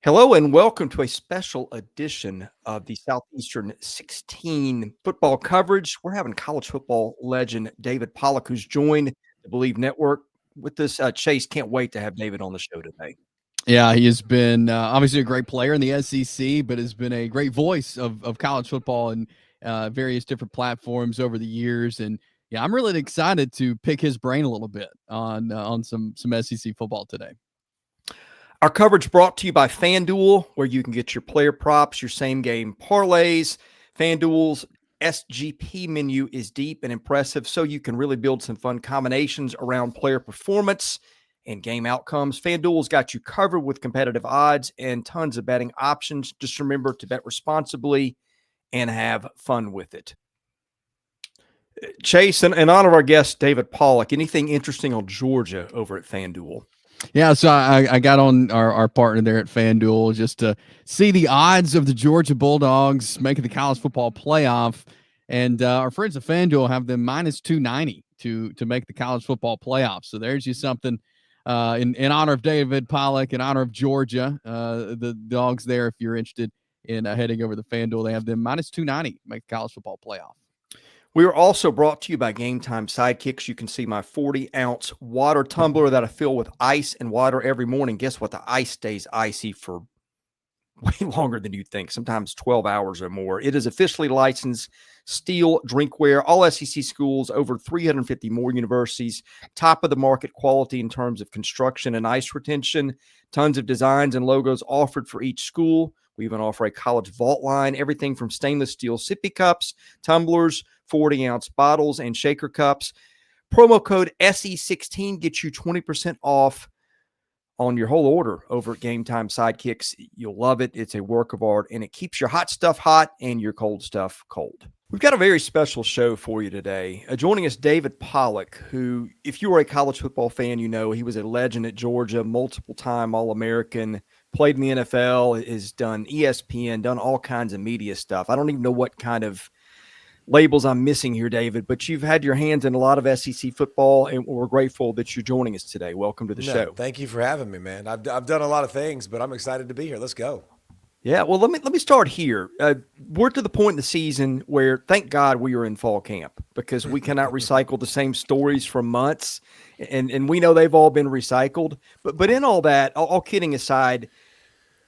Hello and welcome to a special edition of the Southeastern 16 football coverage. We're having college football legend David Pollack, who's joined the Believe Network with this. Chase, can't wait to have David on the show today. Yeah, he has been obviously a great player in the SEC, but has been a great voice of college football and various different platforms over the years. And yeah, I'm really excited to pick his brain a little bit on some SEC football today. Our coverage brought to you by FanDuel, where you can get your player props, your same game parlays. FanDuel's SGP menu is deep and impressive, so you can really build some fun combinations around player performance and game outcomes. FanDuel's got you covered with competitive odds and tons of betting options. Just remember to bet responsibly and have fun with it. Chase, in honor of our guest, David Pollack, anything interesting on Georgia over at FanDuel? Yeah, so I got on our partner there at FanDuel just to see the odds of the Georgia Bulldogs making the college football playoff. And our friends at FanDuel have them minus 290 to make the college football playoff. So there's you something in honor of David Pollack, in honor of Georgia, the dogs there. If you're interested in heading over to FanDuel, they have them minus 290 to make the college football playoff. We are also brought to you by Game Time Sidekicks. You can see my 40-ounce water tumbler that I fill with ice and water every morning. Guess what? The ice stays icy for way longer than you think, sometimes 12 hours or more. It is officially licensed steel drinkware. All SEC schools, over 350 more universities, top of the market quality in terms of construction and ice retention. Tons of designs and logos offered for each school. We even offer a college vault line, everything from stainless steel sippy cups, tumblers, 40-ounce bottles, and shaker cups. Promo code SE16 gets you 20% off on your whole order over at Game Time Sidekicks. You'll love it. It's a work of art, and it keeps your hot stuff hot and your cold stuff cold. We've got a very special show for you today. Joining us, David Pollack, who, if you are a college football fan, you know he was a legend at Georgia, multiple-time All-American, played in the NFL, has done ESPN, done all kinds of media stuff. I don't even know what kind of labels I'm missing here, David, but you've had your hands in a lot of SEC football, and we're grateful that you're joining us today. Welcome to the show. Thank you for having me, man. I've done a lot of things, but I'm excited to be here. Let's go. Yeah, well, let me start here. We're to the point in the season where, thank God, we are in fall camp because we cannot recycle the same stories for months, and we know they've all been recycled. But in all that, all kidding aside,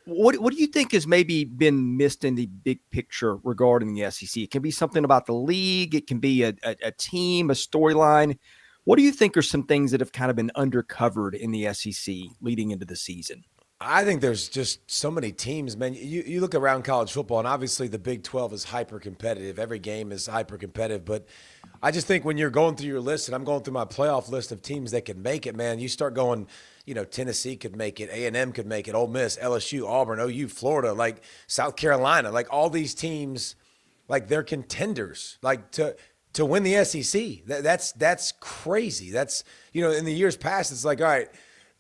what do you think has maybe been missed in the big picture regarding the SEC? It can be something about the league. It can be a team, a storyline. What do you think are some things that have kind of been undercovered in the SEC leading into the season? I think there's just so many teams, man. You look around college football, and obviously the Big 12 is hyper competitive. Every game is hyper competitive. But I just think when you're going through your list, and I'm going through my playoff list of teams that can make it, man, you start going, Tennessee could make it, A&M could make it, Ole Miss, LSU, Auburn, OU, Florida, like South Carolina, like all these teams, like they're contenders, like to win the SEC. That's crazy. That's, in the years past, it's like, all right,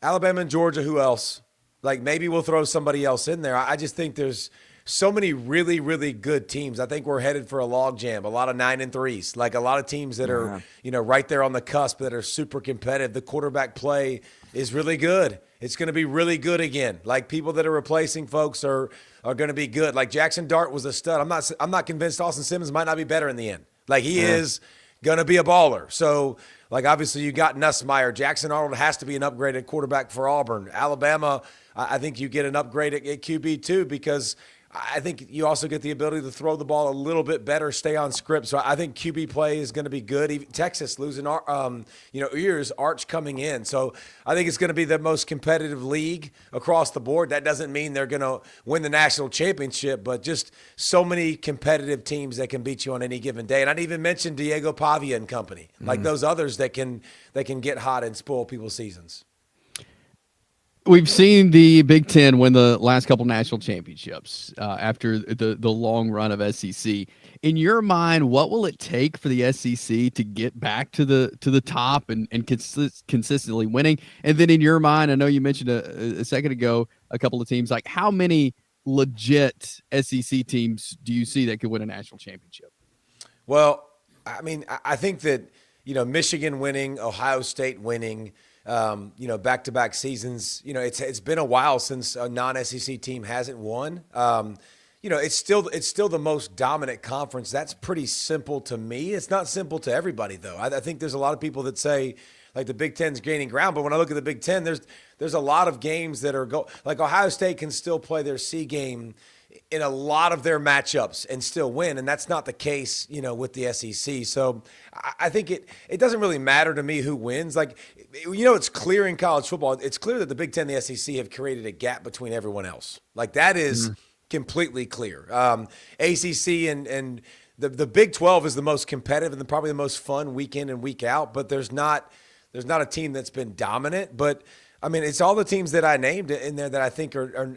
Alabama and Georgia, who else? Like maybe we'll throw somebody else in there. I just think there's so many really, really good teams. I think we're headed for a log jam, a lot of 9-3s, like a lot of teams that are, right there on the cusp that are super competitive. The quarterback play is really good. It's going to be really good again. Like people that are replacing folks are going to be good. Like Jackson Dart was a stud. I'm not convinced Austin Simmons might not be better in the end. Like he is going to be a baller. So, like, obviously you got Nussmeier. Jackson Arnold has to be an upgraded quarterback for Auburn. Alabama, I think you get an upgrade at QB too, because I think you also get the ability to throw the ball a little bit better, stay on script. So I think QB play is going to be good. Even Texas losing, ears, Arch coming in. So I think it's going to be the most competitive league across the board. That doesn't mean they're going to win the national championship, but just so many competitive teams that can beat you on any given day. And I'd even mention Diego Pavia and company, like those others that can get hot and spoil people's seasons. We've seen the Big Ten win the last couple national championships after the long run of SEC. In your mind, what will it take for the SEC to get back to the top and consistently winning? And then in your mind, I know you mentioned a second ago a couple of teams. Like how many legit SEC teams do you see that could win a national championship? Well, I mean, I think that Michigan winning, Ohio State winning, back-to-back seasons. It's been a while since a non-SEC team hasn't won. It's still the most dominant conference. That's pretty simple to me. It's not simple to everybody, though. I think there's a lot of people that say, like, the Big Ten's gaining ground, but when I look at the Big Ten, there's a lot of games that are like Ohio State can still play their C game in a lot of their matchups and still win, and that's not the case, with the SEC. So I think it doesn't really matter to me who wins. Like, it's clear in college football. It's clear that the Big Ten and the SEC have created a gap between everyone else. Like, that is completely clear. ACC and the Big 12 is the most competitive and probably the most fun week in and week out, but there's not a team that's been dominant. But I mean, it's all the teams that I named in there that I think are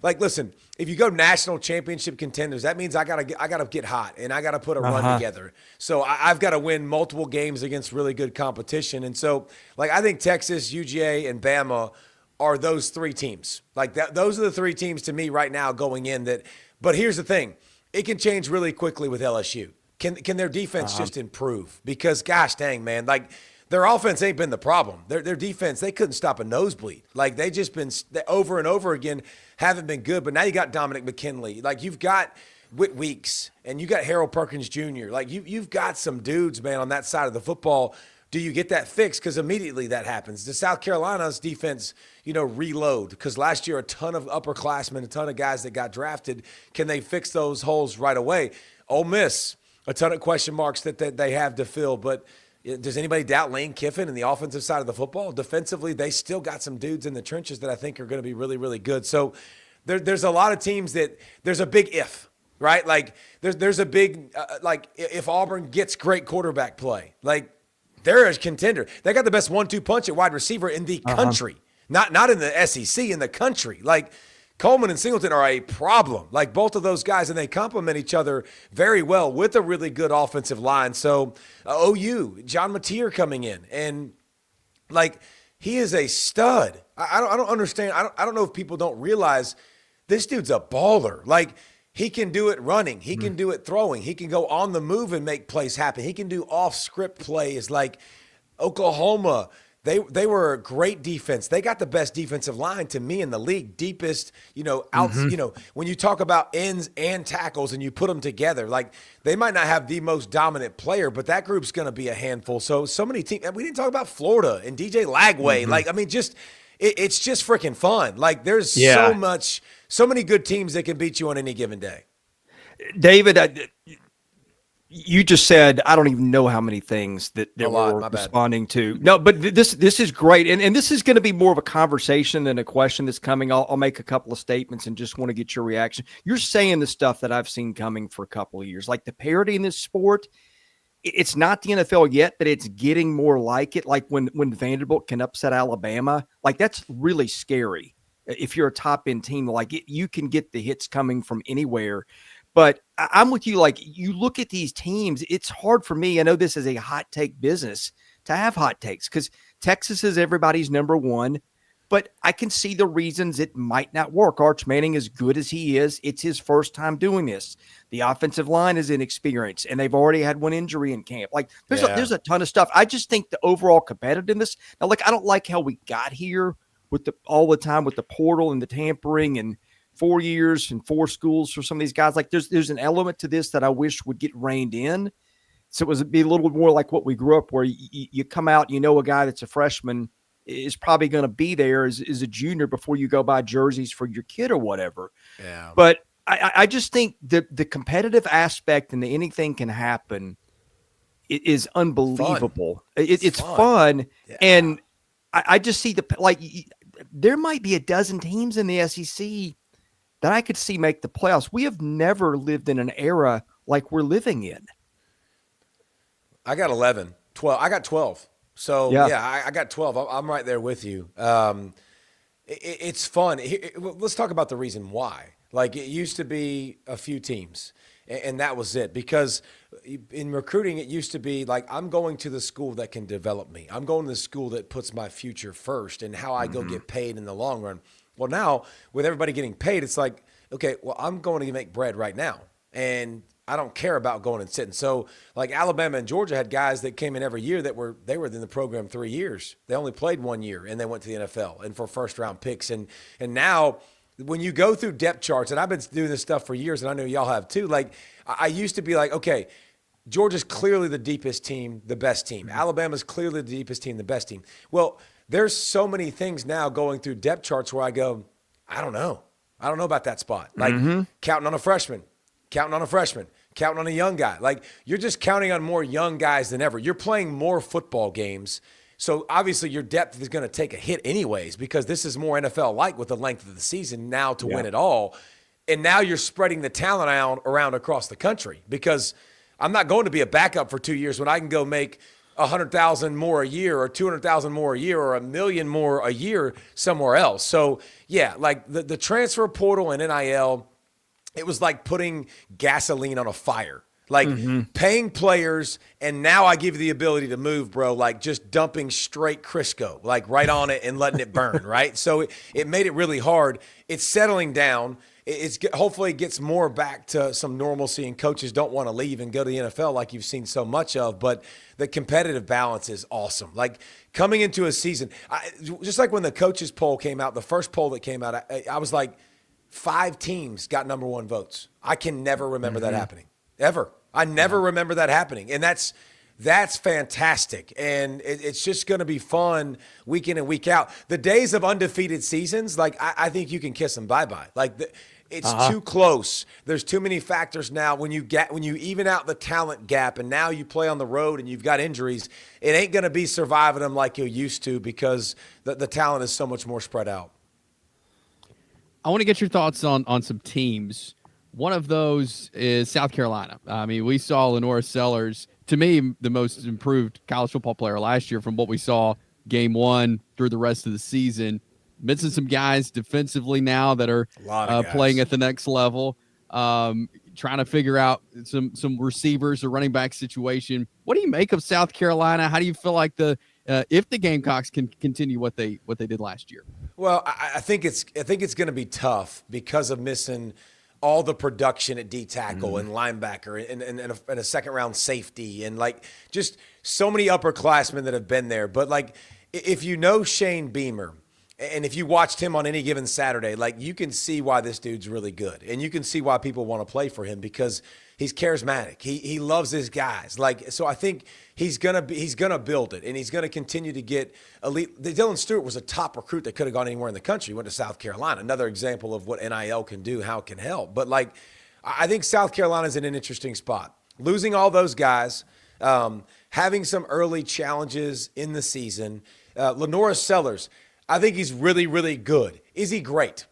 like, listen, if you go national championship contenders, that means I gotta get hot and I gotta put a run together. So I've got to win multiple games against really good competition. And so, like, I think Texas, UGA, and Bama are those three teams. Like, those are the three teams to me right now going in that. But here's the thing. It can change really quickly with LSU. Can their defense just improve? Because, gosh dang, man, like, their offense ain't been the problem. Their defense, they couldn't stop a nosebleed. Like, they just been over and over again, haven't been good. But now you got Dominic McKinley. Like, you've got Whit Weeks, and you got Harold Perkins Jr. Like, you've got some dudes, man, on that side of the football. Do you get that fixed? Because immediately that happens. The South Carolina's defense, reload. Because last year, a ton of upperclassmen, a ton of guys that got drafted. Can they fix those holes right away? Ole Miss, a ton of question marks that they have to fill. But does anybody doubt Lane Kiffin and the offensive side of the football? Defensively, they still got some dudes in the trenches that I think are going to be really, really good. So there's a lot of teams that there's a big if, right? Like, there's a big if Auburn gets great quarterback play, like, they're a contender. They got the best 1-2 punch at wide receiver in the country, not in the SEC, in the country. Like, Coleman and Singleton are a problem. Like, both of those guys, and they complement each other very well with a really good offensive line. So OU, John Mateer coming in, and like, he is a stud. I don't understand. I don't know if people don't realize this dude's a baller. Like, he can do it running. He can do it throwing. He can go on the move and make plays happen. He can do off-script plays. Like, Oklahoma, they were a great defense. They got the best defensive line to me in the league. Deepest, when you talk about ends and tackles and you put them together, like, they might not have the most dominant player, but that group's going to be a handful. So many teams. And we didn't talk about Florida and DJ Lagway. Like, I mean, it's just freaking fun. Like, there's so many good teams that can beat you on any given day. David, you just said, I don't even know how many things that we're responding to. No, but this is great. And this is going to be more of a conversation than a question that's coming. I'll make a couple of statements and just want to get your reaction. You're saying the stuff that I've seen coming for a couple of years, like the parity in this sport. It's not the NFL yet, but it's getting more like it. Like when Vanderbilt can upset Alabama, like, that's really scary. If you're a top end team, like, you can get the hits coming from anywhere. But I'm with you. Like, you look at these teams, it's hard for me. I know this is a hot take business to have hot takes because Texas is everybody's number one, but I can see the reasons it might not work. Arch Manning, as good as he is, it's his first time doing this. The offensive line is inexperienced, and they've already had one injury in camp. Like, there's a ton of stuff. I just think the overall competitiveness. Now, like, I don't like how we got here with all the time with the portal and the tampering and 4 years and 4 schools for some of these guys. Like, there's an element to this that I wish would get reined in. So it would be a little bit more like what we grew up, where you come out, a guy that's a freshman is probably going to be there as a junior before you go buy jerseys for your kid or whatever. Yeah. But I just think the competitive aspect and the anything can happen is unbelievable. It's fun. Yeah. And I just see there might be a dozen teams in the SEC that I could see make the playoffs. We have never lived in an era like we're living in. I got 11, 12. I got 12. So, I got 12. I'm right there with you. It's fun. Let's talk about the reason why. Like, it used to be a few teams, and that was it. Because in recruiting, it used to be like, I'm going to the school that can develop me. I'm going to the school that puts my future first and how I go get paid in the long run. Well, now, with everybody getting paid, it's like, okay, well, I'm going to make bread right now. And I don't care about going and sitting. So like Alabama and Georgia had guys that came in every year they were in the program 3 years. They only played 1 year and they went to the NFL and for first round picks. And now when you go through depth charts, and I've been doing this stuff for years, and I know y'all have too. Like I used to be like, okay, Georgia's clearly the deepest team, the best team. Alabama's clearly the deepest team, the best team. Well, there's so many things now going through depth charts where I go, I don't know about that spot. Like counting on a freshman, counting on a young guy. Like you're just counting on more young guys than ever. You're playing more football games. So obviously your depth is going to take a hit anyways because this is more NFL-like with the length of the season now to win it all. And now you're spreading the talent around across the country because I'm not going to be a backup for 2 years when I can go make $100,000 more a year or $200,000 more a year or $1 million more a year somewhere else. So yeah, like the transfer portal and NIL, it was like putting gasoline on a fire. Like paying players, and now I give you the ability to move, bro, like just dumping straight Crisco, like right on it and letting it burn, right? So it made it really hard. It's settling down. Hopefully it gets more back to some normalcy, and coaches don't want to leave and go to the NFL like you've seen so much of, but the competitive balance is awesome. Like coming into a season, just like when the coaches poll came out, the first poll that came out, I was like 5 teams got number 1 votes. I can never remember that happening. Ever. I never remember that happening. And that's fantastic. And it's just going to be fun week in and week out. The days of undefeated seasons, like I think you can kiss them bye-bye. Like it's too close. There's too many factors now. When you even out the talent gap and now you play on the road and you've got injuries, it ain't going to be surviving them like you used to because the talent is so much more spread out. I want to get your thoughts on some teams. One of those is South Carolina. I mean, we saw LaNorris Sellers, to me, the most improved college football player last year from what we saw game 1 through the rest of the season. Missing some guys defensively now that are playing at the next level, trying to figure out some receivers or running back situation. What do you make of South Carolina? How do you feel like if the Gamecocks can continue what they did last year? Well, I think it's going to be tough because of missing all the production at D tackle and linebacker and a second round safety and like just so many upperclassmen that have been there. But like if you know Shane Beamer and if you watched him on any given Saturday, like you can see why this dude's really good and you can see why people want to play for him because he's charismatic. He loves his guys. Like, so I think he's gonna build it, and he's gonna continue to get elite. Dylan Stewart was a top recruit that could have gone anywhere in the country. He went to South Carolina. Another example of what NIL can do, how it can help. But like, I think South Carolina's in an interesting spot. Losing all those guys, having some early challenges in the season. LaNorris Sellers, I think he's really, really good. Is he great?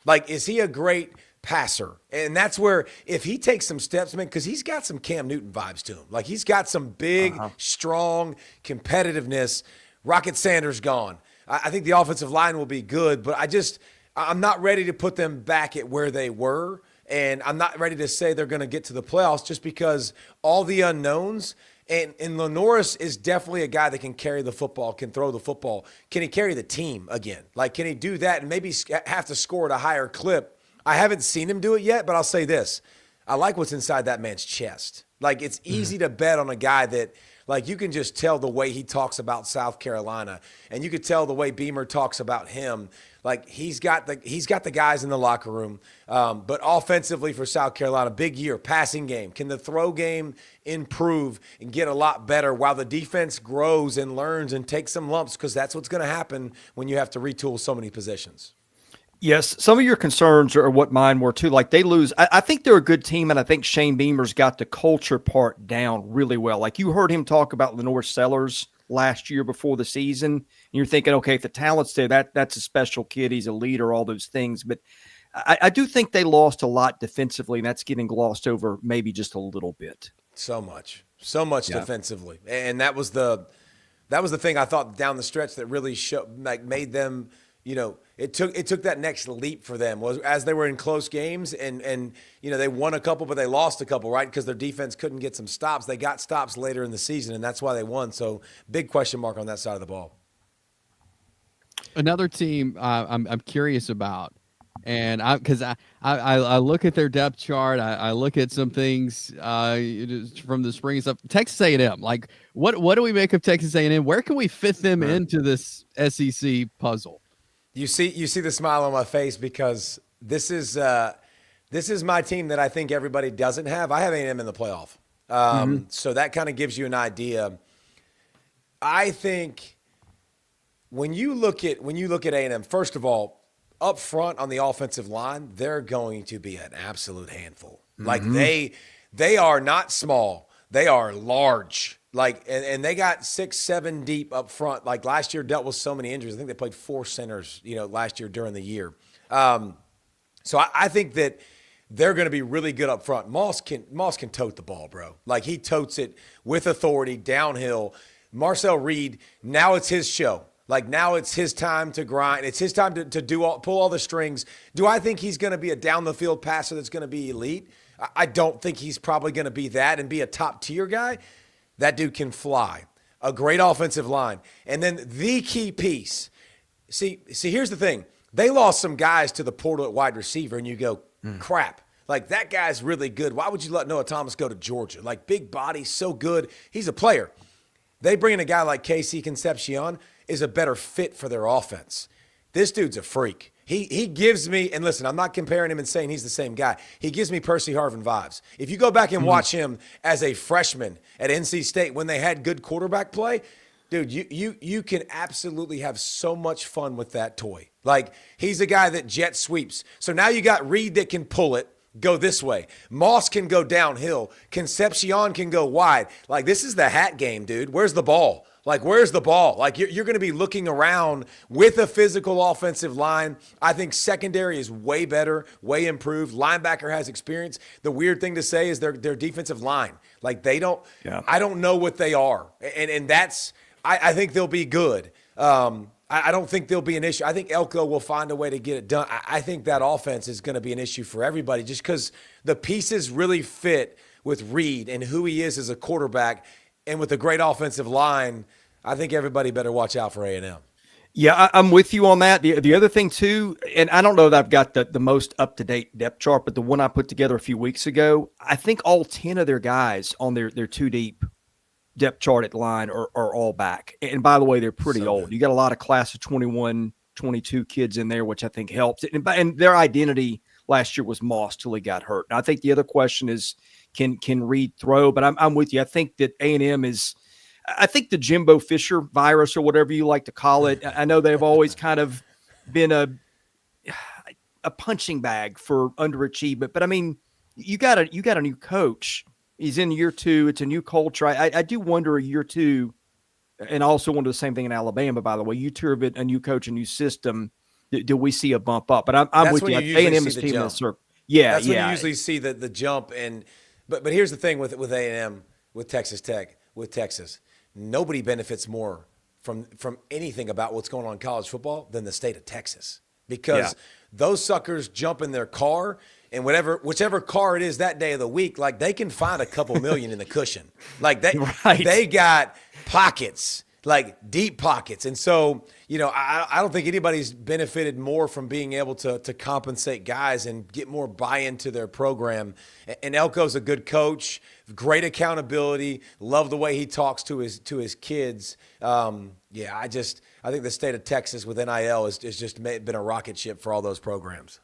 Like, is he a great passer? And that's where if he takes some steps, man, because he's got some Cam Newton vibes to him. Like he's got some big, strong competitiveness. Rocket Sanders gone. I think the offensive line will be good, but I'm not ready to put them back at where they were. And I'm not ready to say they're going to get to the playoffs just because all the unknowns. And LaNorris is definitely a guy that can carry the football, can throw the football. Can he carry the team again? Like, can he do that and maybe have to score at a higher clip? I haven't seen him do it yet, but I'll say this. I like what's inside that man's chest. Like, it's easy to bet on a guy that, like, you can just tell the way he talks about South Carolina, and you could tell the way Beamer talks about him. Like, he's got the guys in the locker room. But offensively for South Carolina, big year, passing game. Can the throw game improve and get a lot better while the defense grows and learns and takes some lumps? Because that's what's going to happen when you have to retool so many positions. Yes, some of your concerns are what mine were too. Like they lose. I think they're a good team, and I think Shane Beamer's got the culture part down really well. Like you heard him talk about LaNorris Sellers last year before the season, and you're thinking, okay, if the talent's there, that's a special kid. He's a leader, all those things. But I do think they lost a lot defensively, and that's getting glossed over maybe just a little bit. So much defensively, and that was the thing I thought down the stretch that really made them. You know, it took that next leap for them was as they were in close games and you know, they won a couple, but they lost a couple, right? Because their defense couldn't get some stops. They got stops later in the season, and that's why they won. So big question mark on that side of the ball. Another team I'm curious about And I look at their depth chart. I look at some things from the spring and stuff. Texas A&M, like what do we make of Texas A&M? Where can we fit them into this SEC puzzle? You see the smile on my face because this is my team that I think everybody doesn't have. I have A&M in the playoff, so that kind of gives you an idea. I think when you look at A&M, first of all, up front on the offensive line, they're going to be an absolute handful. Like they are not small, they are large. Like and they got 6-7 deep up front. Like last year dealt with so many injuries. I think they played 4 centers, last year during the year. So I think that they're going to be really good up front. Moss can tote the ball, bro. Like he totes it with authority downhill. Marcel Reed, now it's his show. Like now it's his time to grind. It's his time to pull all the strings. Do I think he's going to be a down the field passer that's going to be elite? I don't think he's probably going to be that and be a top tier guy. That dude can fly. A great offensive line. And then the key piece. See, here's the thing. They lost some guys to the portal at wide receiver, and you go, crap. Like, that guy's really good. Why would you let Noah Thomas go to Georgia? Like, big body, so good. He's a player. They bring in a guy like Casey Concepcion is a better fit for their offense. This dude's a freak. He gives me, and listen, I'm not comparing him and saying he's the same guy. He gives me Percy Harvin vibes. If you go back and watch him as a freshman at NC State when they had good quarterback play, dude, you can absolutely have so much fun with that toy. Like, he's a guy that jet sweeps. So now you got Reed that can pull it, go this way. Moss can go downhill. Concepcion can go wide. Like, this is the hat game, dude. Where's the ball? Like, where's the ball? Like, you're going to be looking around with a physical offensive line. I think secondary is way better, way improved. Linebacker has experience. The weird thing to say is their defensive line. Like, they don't – I don't know what they are. And that's – I think they'll be good. I don't think there'll be an issue. I think Elko will find a way to get it done. I think that offense is going to be an issue for everybody just because the pieces really fit with Reed and who he is as a quarterback. And with a great offensive line, I think everybody better watch out for A&M. Yeah, I'm with you on that. The other thing, too, and I don't know that I've got the most up-to-date depth chart, but the one I put together a few weeks ago, I think all 10 of their guys on their two-deep depth chart at line are all back. And by the way, they're pretty old. Good. You got a lot of class of 21, 22 kids in there, which I think helps. And their identity last year was Moss till he got hurt. Now, I think the other question is, can Reed throw? But I'm with you. I think that A&M is – I think the Jimbo Fisher virus or whatever you like to call it, I know they've always kind of been a punching bag for underachievement. But, I mean, you got a new coach. He's in year 2. It's a new culture. I do wonder year 2, and I also wonder the same thing in Alabama, by the way. You 2 are a new coach, a new system. Do we see a bump up? But I'm with you. A&M is team in the circle. Yeah, that's when you usually see the jump. But here's the thing with A&M, with Texas Tech, with Texas. Nobody benefits more from anything about what's going on in college football than the state of Texas. Because those suckers jump in their car – and whichever car it is that day of the week, like they can find a couple million in the cushion. Like they got pockets, like deep pockets. And so, I don't think anybody's benefited more from being able to compensate guys and get more buy-in to their program. And Elko's a good coach, great accountability, love the way he talks to his kids. I think the state of Texas with NIL has just been a rocket ship for all those programs.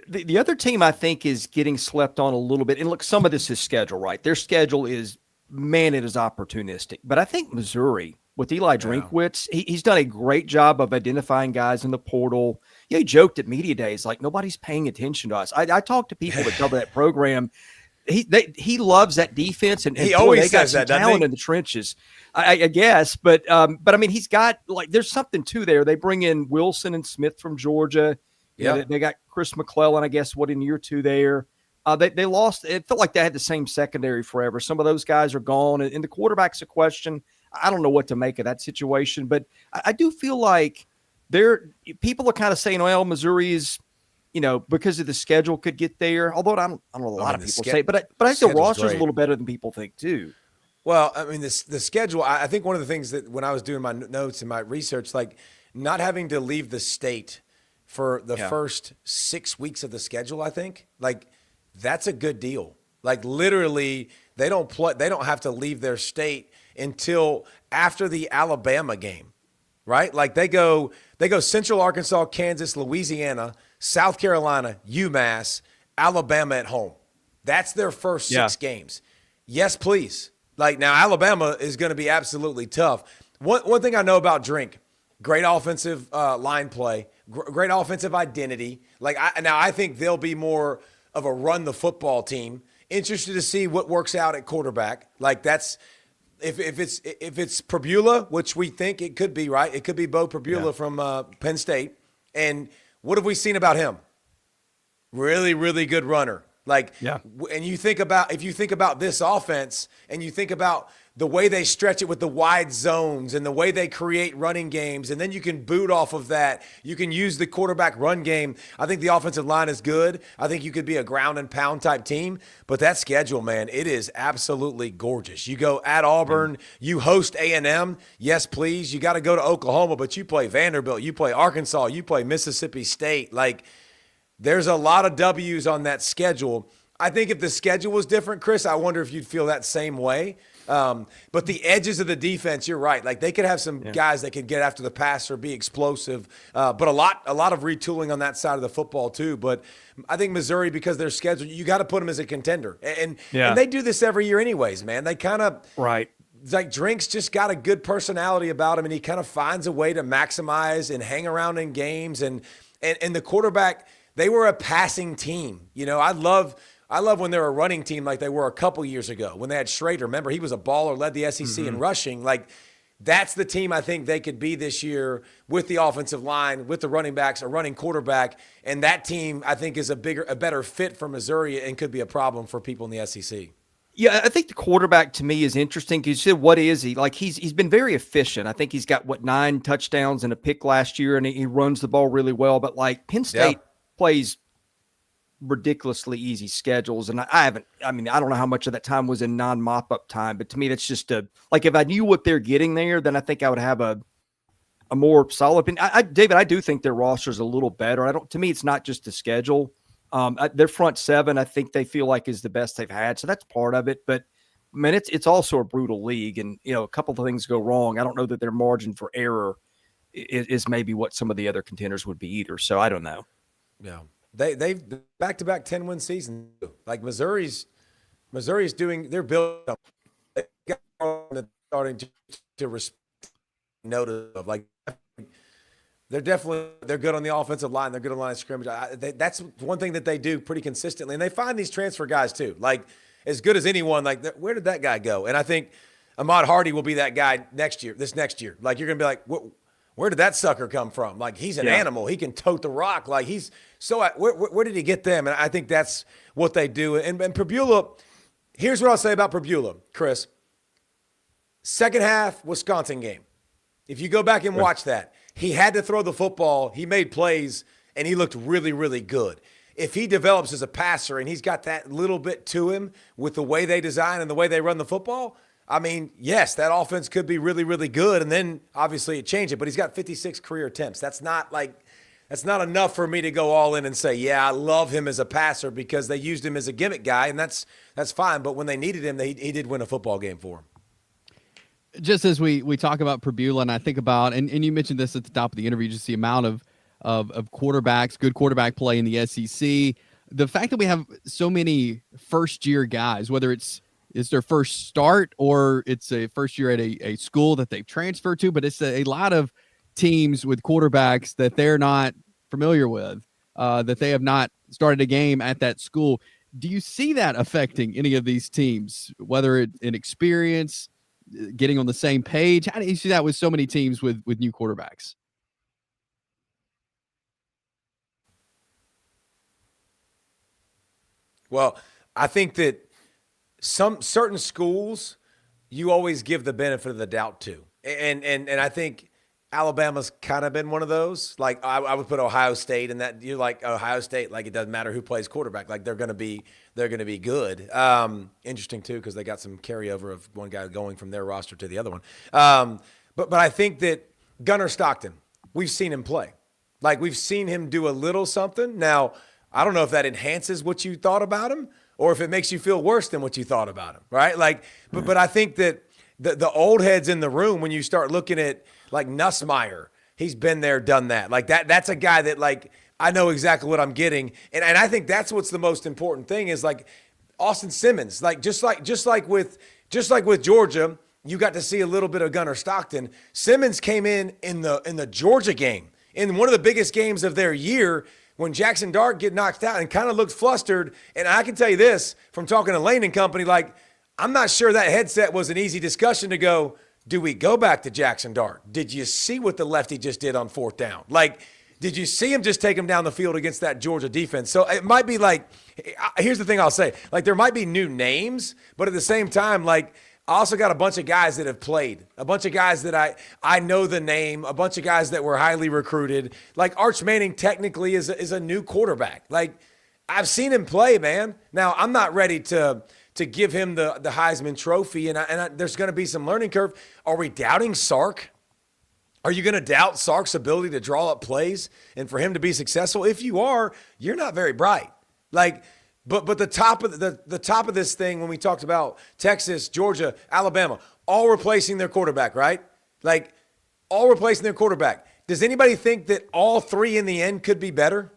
The other team I think is getting slept on a little bit. And look, some of this is schedule, right? Their schedule is, man, it is opportunistic. But I think Missouri with Eli Drinkwitz, he's done a great job of identifying guys in the portal. He joked at media days, like nobody's paying attention to us. I talked to people that cover that program. He loves that defense. And he always says that, talent in the trenches, I guess. But I mean, he's got there's something to there. They bring in Wilson and Smith from Georgia. Yeah, they got Chris McClellan, I guess, in year 2 there. They lost. It felt like they had the same secondary forever. Some of those guys are gone, and the quarterback's a question. I don't know what to make of that situation, but I do feel like people are kind of saying, well, Missouri is, because of the schedule could get there. Although I don't know, a lot of people say, but I think the roster's a little better than people think too. Well, I mean, the schedule. I think one of the things that when I was doing my notes and my research, like not having to leave the state for the first 6 weeks of the schedule, I think. Like, that's a good deal. Like, literally, they don't have to leave their state until after the Alabama game, right? Like, they go Central Arkansas, Kansas, Louisiana, South Carolina, UMass, Alabama at home. That's their first 6 games. Yes, please. Like, now Alabama is going to be absolutely tough. One thing I know about Drink, great offensive line play, great offensive identity. Like, I think they'll be more of a run the football team. Interested to see what works out at quarterback. Like, that's if it's Pabula, which we think it could be, right? It could be Bo Pabula from Penn State. And what have we seen about him? Really, really good runner. Like, and you think about, if you think about this offense and you think about the way they stretch it with the wide zones and the way they create running games, and then you can boot off of that. You can use the quarterback run game. I think the offensive line is good. I think you could be a ground and pound type team. But that schedule, man, it is absolutely gorgeous. You go at Auburn, you host A&M. Yes, please. You got to go to Oklahoma, but you play Vanderbilt, you play Arkansas, you play Mississippi State. Like, there's a lot of W's on that schedule. I think if the schedule was different, Chris, I wonder if you'd feel that same way. But the edges of the defense, you're right. Like, they could have some guys that could get after the passer, be explosive. But a lot of retooling on that side of the football too. But I think Missouri, because their schedule, you got to put them as a contender. And they do this every year anyways, man. They kind of like, Drink's just got a good personality about him, and he kind of finds a way to maximize and hang around in games. And the quarterback, they were a passing team. You know, I love when they're a running team like they were a couple years ago when they had Schrader. Remember, he was a baller, led the SEC in rushing. Like, that's the team I think they could be this year with the offensive line, with the running backs, a running quarterback. And that team, I think, is a better fit for Missouri and could be a problem for people in the SEC. Yeah, I think the quarterback to me is interesting because you said, what is he? Like, he's been very efficient. I think he's got, 9 touchdowns and a pick last year, and he runs the ball really well. But, like, Penn State plays ridiculously easy schedules, and I don't know how much of that time was in non-mop-up time, but to me that's just like, if I knew what they're getting there, then I think I would have a more solid David, I do think their roster is a little better. To me, it's not just the schedule. Their front 7, I think they feel like is the best they've had, so that's part of it. But man, it's also a brutal league, and a couple of things go wrong. I don't know that their margin for error is maybe what some of the other contenders would be either. So I don't know. Yeah. They've back-to-back 10-win seasons. Like, Missouri's doing, they're building up. They're starting to respect notice of, like, they're good on the offensive line. They're good on the line of scrimmage. That's one thing that they do pretty consistently. And they find these transfer guys too. Like, as good as anyone, like, where did that guy go? And I think Ahmad Hardy will be that guy this next year. Like, you're going to be like, where did that sucker come from? Like, he's an animal. He can tote the rock. Like, he's so where did he get them? And I think that's what they do. And Pabula, here's what I'll say about Pabula, Chris. Second half Wisconsin game. If you go back and watch that, he had to throw the football. He made plays, and he looked really, really good. If he develops as a passer and he's got that little bit to him with the way they design and the way they run the football, I mean, yes, that offense could be really, really good, and then obviously it changed it. But he's got 56 career attempts. That's not enough for me to go all in and say, yeah, I love him as a passer, because they used him as a gimmick guy, and that's fine. But when they needed him, he did win a football game for him. Just as we talk about Pabula, and I think about, and you mentioned this at the top of the interview, just the amount of quarterbacks, good quarterback play in the SEC. The fact that we have so many first-year guys, whether it's their first start or it's a first year at a school that they've transferred to, but it's a lot of teams with quarterbacks that they're not familiar with, that they have not started a game at that school. Do you see that affecting any of these teams, whether it's in experience, getting on the same page? How do you see that with so many teams with new quarterbacks? Well, I think that some certain schools you always give the benefit of the doubt to. And I think Alabama's kind of been one of those. Like, I would put Ohio State in that. You're like, Ohio State, like, it doesn't matter who plays quarterback. Like, they're going to be good. Interesting too, because they got some carryover of one guy going from their roster to the other one. But I think that Gunnar Stockton, we've seen him play. Like, we've seen him do a little something. Now, I don't know if that enhances what you thought about him or if it makes you feel worse than what you thought about him, right? Like, but I think that the old heads in the room, when you start looking at like Nussmeier, he's been there, done that. Like that's a guy that, like, I know exactly what I'm getting. And I think that's what's the most important thing is, like, Austin Simmons, like just like with Georgia, you got to see a little bit of Gunnar Stockton. Simmons came in the Georgia game, in one of the biggest games of their year, when Jackson Dart get knocked out and kind of looked flustered. And I can tell you this from talking to Lane and company, like, I'm not sure that headset was an easy discussion to go, do we go back to Jackson Dart? Did you see what the lefty just did on 4th down? Like, did you see him just take him down the field against that Georgia defense? So it might be like, here's the thing I'll say. Like, there might be new names, but at the same time, like, I also got a bunch of guys that have played, a bunch of guys that I know the name, a bunch of guys that were highly recruited. Like, Arch Manning technically is a new quarterback. Like, I've seen him play, man. Now, I'm not ready to give him the Heisman Trophy, and there's going to be some learning curve. Are we doubting Sark? Are you going to doubt Sark's ability to draw up plays and for him to be successful? If you are, you're not very bright. Like, but the top of this thing, when we talked about Texas, Georgia, Alabama, all replacing their quarterback, right? Like, all replacing their quarterback. Does anybody think that all three in the end could be better?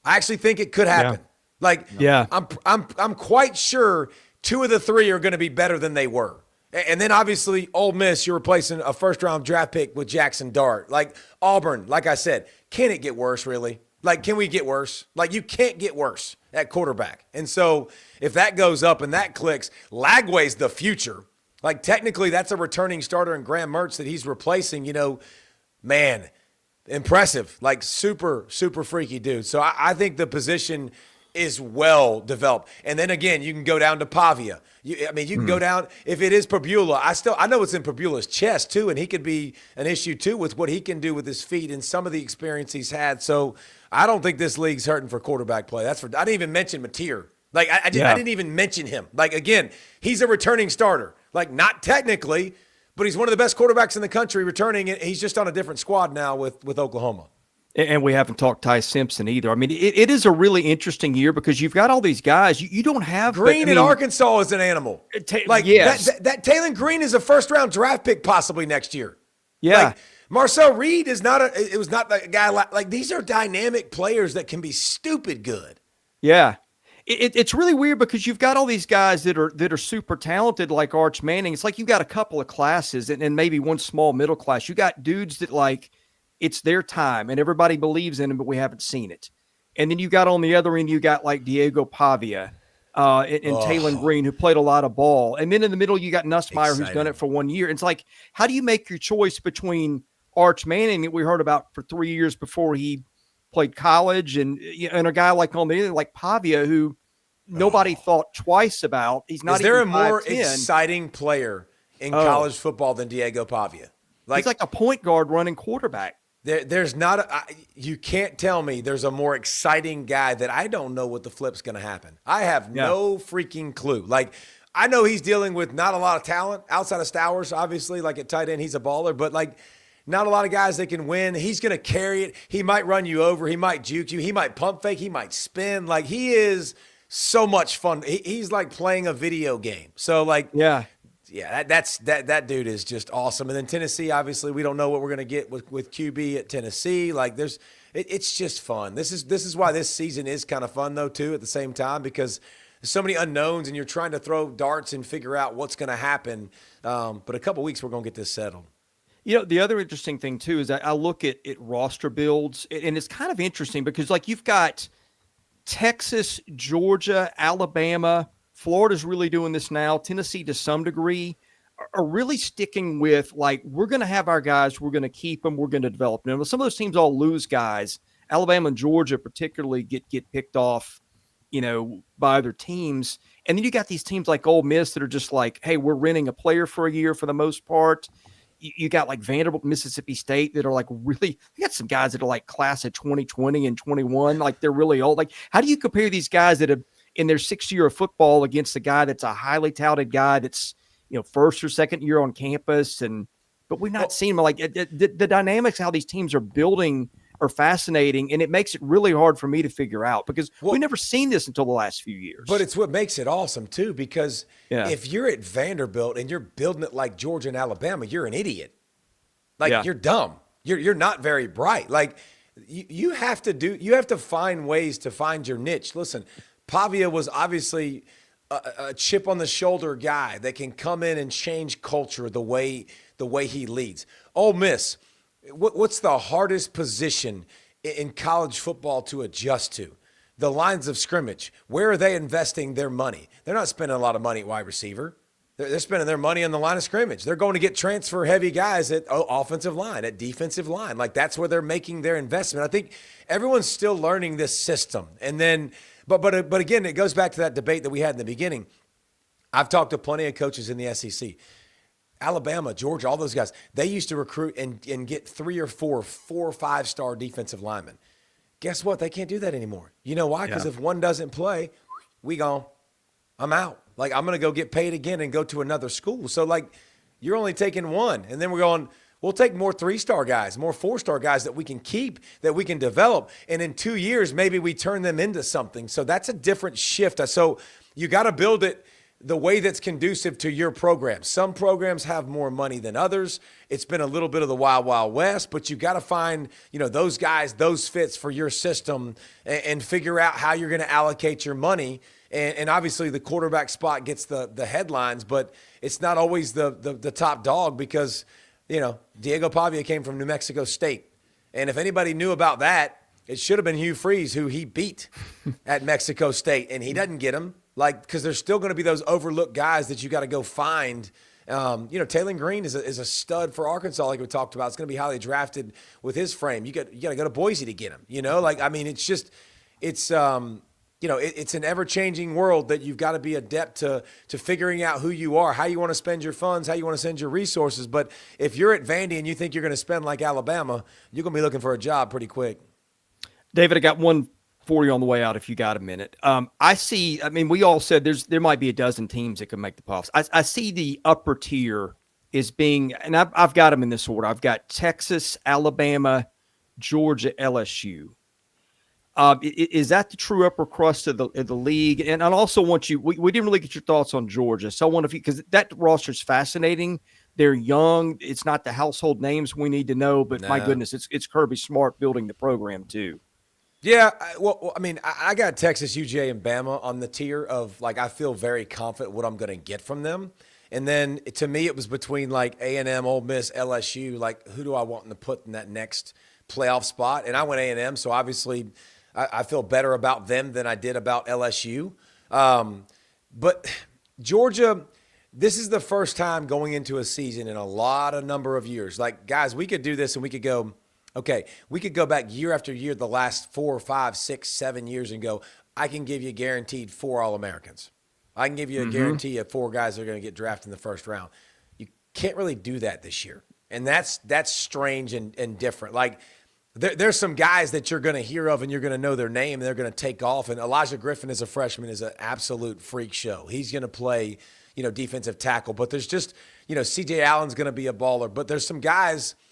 I actually think it could happen. Yeah. Like, yeah, I'm quite sure 2 of the 3 are going to be better than they were. And then obviously Ole Miss, you're replacing a first-round draft pick with Jackson Dart. Like, Auburn, like I said, can it get worse, really? Like, can we get worse? Like, you can't get worse at quarterback. And so if that goes up and that clicks, Lagway's the future. Like, technically that's a returning starter in Graham Mertz that he's replacing, man, impressive. Like, super, super freaky dude. So I think the position is well developed. And then again, you can go down to Pavia. You can go down, if it is Pabula, I know it's in Pabula's chest too, and he could be an issue too with what he can do with his feet and some of the experience he's had. So I don't think this league's hurting for quarterback play. I didn't even mention Mateer. Like, I didn't even mention him. Like, again, he's a returning starter. Like, not technically, but he's one of the best quarterbacks in the country returning, and he's just on a different squad now with Oklahoma. And we haven't talked Ty Simpson either. I mean, it is a really interesting year because you've got all these guys. You don't have Green in Arkansas is an animal. Yes. That Taylen Green is a first-round draft pick possibly next year. Yeah. Like, Marcel Reed is not a guy like these are dynamic players that can be stupid good. Yeah. It's really weird because you've got all these guys that are super talented like Arch Manning. It's like you've got a couple of classes and maybe one small middle class. You got dudes that, like, it's their time and everybody believes in them, but we haven't seen it. And then you got on the other end, you got like Diego Pavia and Taylen Green, who played a lot of ball. And then in the middle, you got Nussmeier, who's done it for 1 year. It's like, how do you make your choice between Arch Manning that we heard about for 3 years before he played college and a guy like on the other, like Pavia, who nobody thought twice about. He's not. Is there even a more 5'10". exciting player in college football than Diego Pavia? He's like a point guard running quarterback. There's not you can't tell me there's a more exciting guy that I don't know what the flip's going to happen. I have no freaking clue. Like, I know he's dealing with not a lot of talent outside of Stowers, obviously, like at tight end, he's a baller, but like not a lot of guys that can win. He's going to carry it. He might run you over. He might juke you. He might pump fake. He might spin. Like, he is so much fun. He's like playing a video game. So like, yeah, that dude is just awesome. And then Tennessee, obviously, we don't know what we're going to get with QB at Tennessee. Like, it's just fun. This is why this season is kind of fun though too. At the same time, because there's so many unknowns, and you're trying to throw darts and figure out what's going to happen. But a couple weeks, we're going to get this settled. The other interesting thing too is I look at roster builds, and it's kind of interesting because like you've got Texas, Georgia, Alabama. Florida's really doing this now. Tennessee, to some degree, are really sticking with, like, we're going to have our guys. We're going to keep them. We're going to develop them. Some of those teams all lose guys. Alabama and Georgia particularly get picked off, by other teams. And then you got these teams like Ole Miss that are just like, hey, we're renting a player for a year for the most part. You got like Vanderbilt, Mississippi State that are like really – you got some guys that are like class of 2020 and 21. Like, they're really old. Like, how do you compare these guys that have – in their 6th year of football against a guy that's a highly touted guy that's, first or second year on campus. But we've not seen him. Like, the dynamics, how these teams are building are fascinating, and it makes it really hard for me to figure out because we've never seen this until the last few years. But it's what makes it awesome too, because if you're at Vanderbilt and you're building it like Georgia and Alabama, you're an idiot. Like you're dumb. You're not very bright. Like you have to find ways to find your niche. Listen, Pavia was obviously a chip on the shoulder guy that can come in and change culture the way he leads. Ole Miss, what's the hardest position in college football to adjust to? The lines of scrimmage. Where are they investing their money? They're not spending a lot of money at wide receiver. They're spending their money on the line of scrimmage. They're going to get transfer heavy guys at offensive line, at defensive line. Like that's where they're making their investment. I think everyone's still learning this system. And then, but again, it goes back to that debate that we had in the beginning. I've talked to plenty of coaches in the SEC. Alabama, Georgia, all those guys, they used to recruit and get 3 or 4 or 5-star defensive linemen. Guess what? They can't do that anymore. You know why? Because if one doesn't play, we gone. I'm out. Like, I'm going to go get paid again and go to another school. So, like, you're only taking one. And then we're going, we'll take more 3-star guys, more 4-star guys that we can keep, that we can develop. And in 2 years, maybe we turn them into something. So that's a different shift. So you got to build it the way that's conducive to your program. Some programs have more money than others. It's been a little bit of the wild, wild west, but you got to find, those guys, those fits for your system and figure out how you're going to allocate your money. And obviously the quarterback spot gets the headlines, but it's not always the top dog because, Diego Pavia came from New Mexico State. And if anybody knew about that, it should have been Hugh Freeze, who he beat at Mexico State, and he doesn't get him. Because there's still going to be those overlooked guys that you got to go find. Taylen Green is a stud for Arkansas, like we talked about. It's going to be highly drafted with his frame. You got to go to Boise to get him. It's an ever-changing world that you've got to be adept to figuring out who you are, how you want to spend your funds, how you want to spend your resources. But if you're at Vandy and you think you're going to spend like Alabama, you're going to be looking for a job pretty quick. David, I got one for you on the way out if you got a minute. We all said there might be a dozen teams that could make the playoffs. I see the upper tier as being, and I've got them in this order. I've got Texas, Alabama, Georgia, LSU. Is that the true upper crust of the league? And I also want you, we didn't really get your thoughts on Georgia. So I wonder if because that roster is fascinating. They're young. It's not the household names we need to know, but my goodness, it's Kirby Smart building the program too. Yeah, I got Texas, UGA, and Bama on the tier of, I feel very confident what I'm going to get from them. And then, to me, it was between, A&M, Ole Miss, LSU. Who do I want to put in that next playoff spot? And I went A&M, so obviously I feel better about them than I did about LSU. But Georgia, this is the first time going into a season in a number of years. Guys, we could do this and we could go – okay, we could go back year after year, the last 4, 5, 6, 7 years and go, I can give you guaranteed 4 All-Americans. I can give you a guarantee of 4 guys that are going to get drafted in the first round. You can't really do that this year. And that's strange and different. There's some guys that you're going to hear of and you're going to know their name and they're going to take off. And Elijah Griffin as a freshman is an absolute freak show. He's going to play, defensive tackle. But there's just, C.J. Allen's going to be a baller. But there's some guys –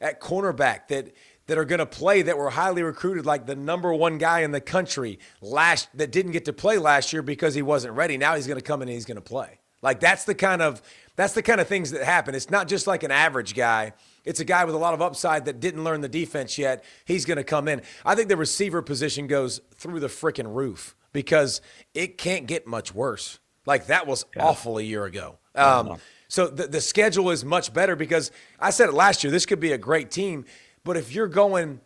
at cornerback that are going to play that were highly recruited, like the number 1 guy in the country that didn't get to play last year because he wasn't ready. Now he's going to come in and he's going to play. That's the kind of things that happen. It's not just like an average guy. It's a guy with a lot of upside that didn't learn the defense yet. He's going to come in. I think the receiver position goes through the freaking roof because it can't get much worse. That was awful a year ago. So the schedule is much better because I said it last year, this could be a great team. But if you're going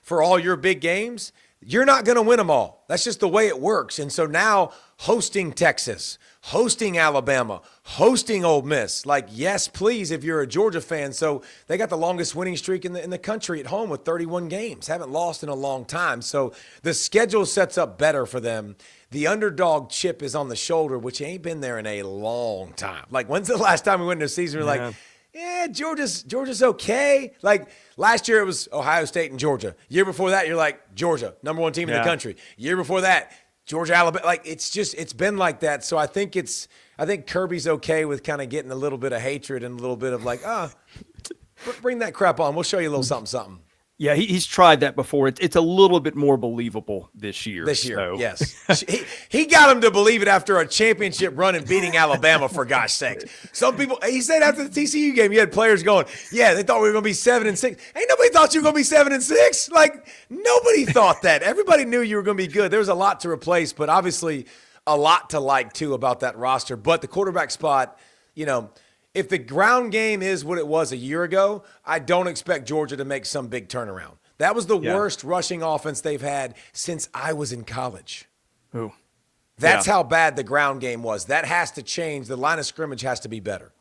for all your big games, you're not going to win them all. That's just the way it works. And so now hosting Texas, hosting Alabama, hosting Ole Miss, yes, please, if you're a Georgia fan. So they got the longest winning streak in the country at home with 31 games. Haven't lost in a long time. So the schedule sets up better for them. The underdog chip is on the shoulder, which ain't been there in a long time. When's the last time we went into a season we're Georgia's okay. Last year it was Ohio State and Georgia. Year before that, you're Georgia, number 1 team in the country. Year before that, Georgia, Alabama. It's been like that. So I think Kirby's okay with kind of getting a little bit of hatred and a little bit of bring that crap on. We'll show you a little something. Yeah, he's tried that before. It's a little bit more believable this year. So. Yes. he got him to believe it after a championship run and beating Alabama, for gosh sakes. Some people, he said after the TCU game, you had players going, yeah, they thought we were going to be 7-6. Ain't nobody thought you were going to be 7-6. Like, nobody thought that. Everybody knew you were going to be good. There was a lot to replace, but obviously a lot to like, too, about that roster. But the quarterback spot, if the ground game is what it was a year ago, I don't expect Georgia to make some big turnaround. That was the worst rushing offense they've had since I was in college. Ooh. That's how bad the ground game was. That has to change. The line of scrimmage has to be better.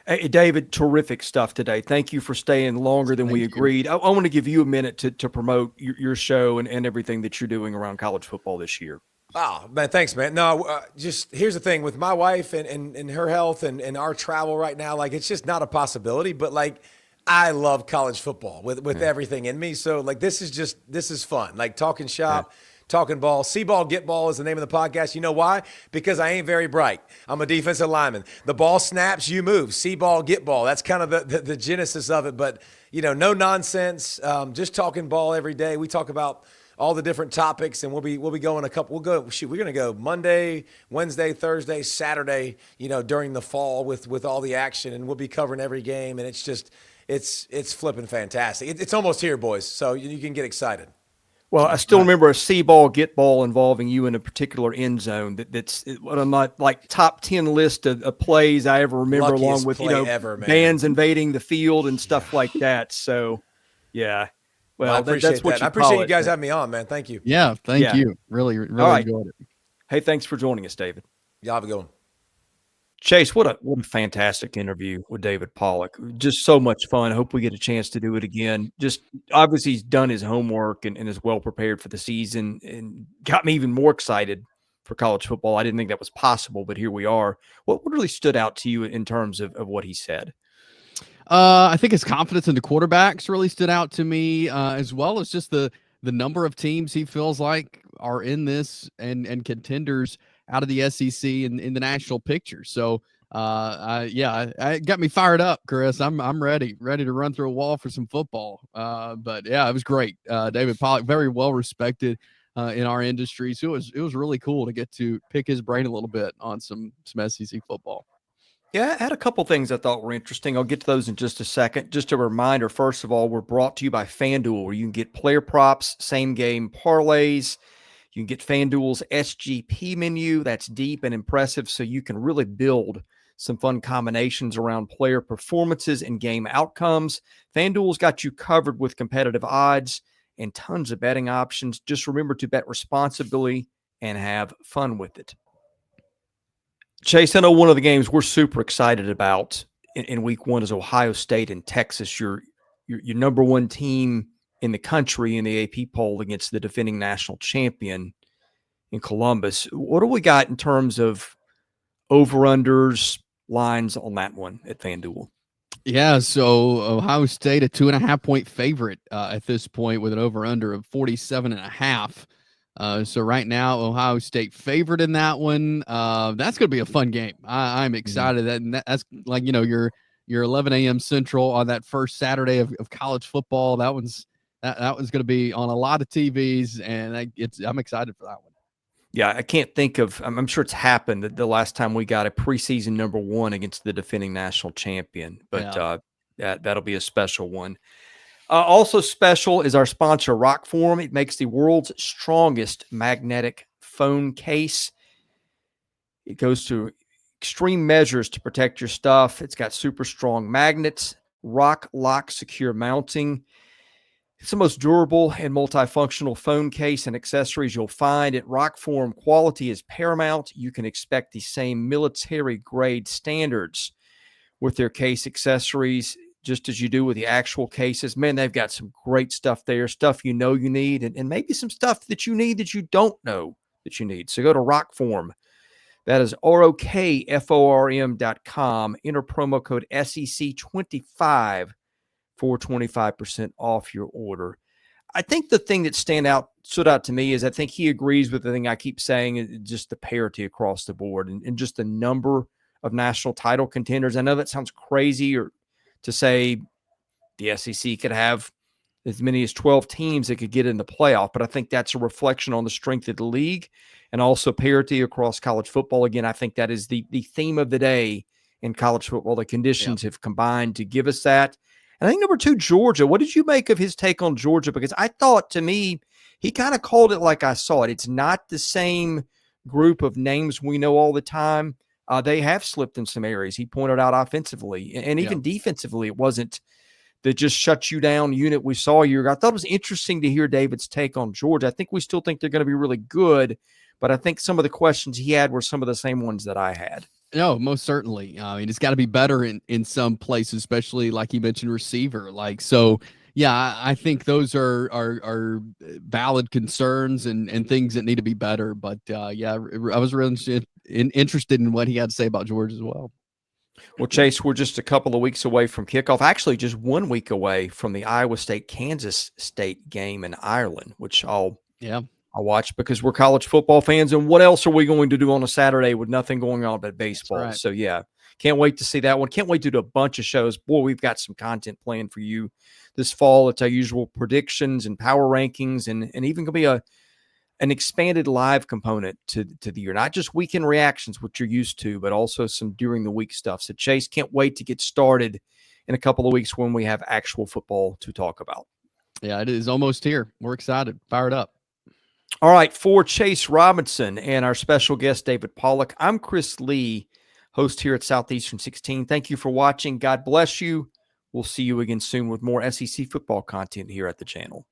Hey, David, terrific stuff today. Thank you for staying longer than we agreed. I want to give you a minute to promote your show and everything that you're doing around college football this year. Oh, man, thanks, man. No, just here's the thing. With my wife and her health and our travel right now, like, it's just not a possibility. But, like, I love college football with everything in me. So, like, this is fun. Like, talking shop, talking ball. See ball, get ball is the name of the podcast. You know why? Because I ain't very bright. I'm a defensive lineman. The ball snaps, you move. See ball, get ball. That's kind of the genesis of it. But, no nonsense. Just talking ball every day. We talk about all the different topics, and we'll be going we're going to go Monday, Wednesday, Thursday, Saturday, during the fall with all the action, and we'll be covering every game, and it's flipping fantastic. It's almost here, boys, so you can get excited. Well, I still remember a see ball, get ball involving you in a particular end zone. That's what I'm not like top 10 list of plays I ever remember, Luckiest along with play ever, man. bands invading the field and stuff like that. So, yeah. Well, I appreciate that's what that. you I appreciate call you guys it. having me on, man. Thank you. Yeah, thank you. Really right. enjoyed it. Hey, thanks for joining us, David. Y'all have a good one. Chase, what a fantastic interview with David Pollack. Just so much fun. I hope we get a chance to do it again. Just obviously he's done his homework and is well prepared for the season and got me even more excited for college football. I didn't think that was possible, but here we are. What really stood out to you in terms of what he said? I think his confidence in the quarterbacks really stood out to me, as well as just the number of teams he feels like are in this and contenders out of the SEC and in the national picture. So, I got me fired up, Chris. I'm ready to run through a wall for some football. But yeah, it was great. David Pollack, very well respected in our industry. So it was really cool to get to pick his brain a little bit on some SEC football. Yeah, I had a couple things I thought were interesting. I'll get to those in just a second. Just a reminder, first of all, we're brought to you by FanDuel, where you can get player props, same game parlays. You can get FanDuel's SGP menu. That's deep and impressive, so you can really build some fun combinations around player performances and game outcomes. FanDuel's got you covered with competitive odds and tons of betting options. Just remember to bet responsibly and have fun with it. Chase, I know one of the games we're super excited about in week one is Ohio State and Texas. Your number one team in the country in the AP poll against the defending national champion in Columbus. What do we got in terms of over-unders, lines on that one at FanDuel? Yeah, so Ohio State, a 2.5-point favorite at this point with an over-under of 47.5. So right now, Ohio State favored in that one. That's going to be a fun game. I'm excited. That's like, your 11 a.m. Central on that first Saturday of college football. That one's going to be on a lot of TVs, and I'm excited for that one. Yeah, I can't think of. I'm sure it's happened the last time we got a preseason number one against the defending national champion, but that'll be a special one. Also special is our sponsor, Rockform. It makes the world's strongest magnetic phone case. It goes to extreme measures to protect your stuff. It's got super strong magnets, rock lock secure mounting. It's the most durable and multifunctional phone case and accessories you'll find at Rockform. Quality is paramount. You can expect the same military-grade standards with their case accessories, just as you do with the actual cases. Man, they've got some great stuff there, stuff you know you need, and maybe some stuff that you need that you don't know that you need. So go to Rockform. That is ROKFORM.com. Enter promo code SEC25 for 25% off your order. I think the thing that stood out to me is I think he agrees with the thing I keep saying, just the parity across the board and just the number of national title contenders. I know that sounds crazy or to say the SEC could have as many as 12 teams that could get in the playoff. But I think that's a reflection on the strength of the league and also parity across college football. Again, I think that is the theme of the day in college football. The conditions have combined to give us that. And I think number 2, Georgia. What did you make of his take on Georgia? Because I thought, to me, he kind of called it like I saw it. It's not the same group of names we know all the time. They have slipped in some areas. He pointed out offensively and even defensively. It wasn't the just shut you down unit we saw a year ago. I thought it was interesting to hear David's take on Georgia. I think we still think they're going to be really good, but I think some of the questions he had were some of the same ones that I had. No, most certainly. I mean, it's got to be better in some places, especially like you mentioned, receiver. Yeah, I think those are valid concerns and things that need to be better. But I was really interested in what he had to say about Georgia as well. Well, Chase, we're just a couple of weeks away from kickoff. Actually, just 1 week away from the Iowa State-Kansas State game in Ireland, which I'll watch because we're college football fans. And what else are we going to do on a Saturday with nothing going on but baseball? Right. So, can't wait to see that one. Can't wait to do a bunch of shows. Boy, we've got some content planned for you this fall. It's our usual predictions and power rankings and even going to be an expanded live component to the year, not just weekend reactions, which you're used to, but also some during the week stuff. So Chase, can't wait to get started in a couple of weeks when we have actual football to talk about. Yeah, it is almost here. We're excited. Fired up. All right. For Chase Robinson and our special guest, David Pollack, I'm Chris Lee, host here at Southeastern 16. Thank you for watching. God bless you. We'll see you again soon with more SEC football content here at the channel.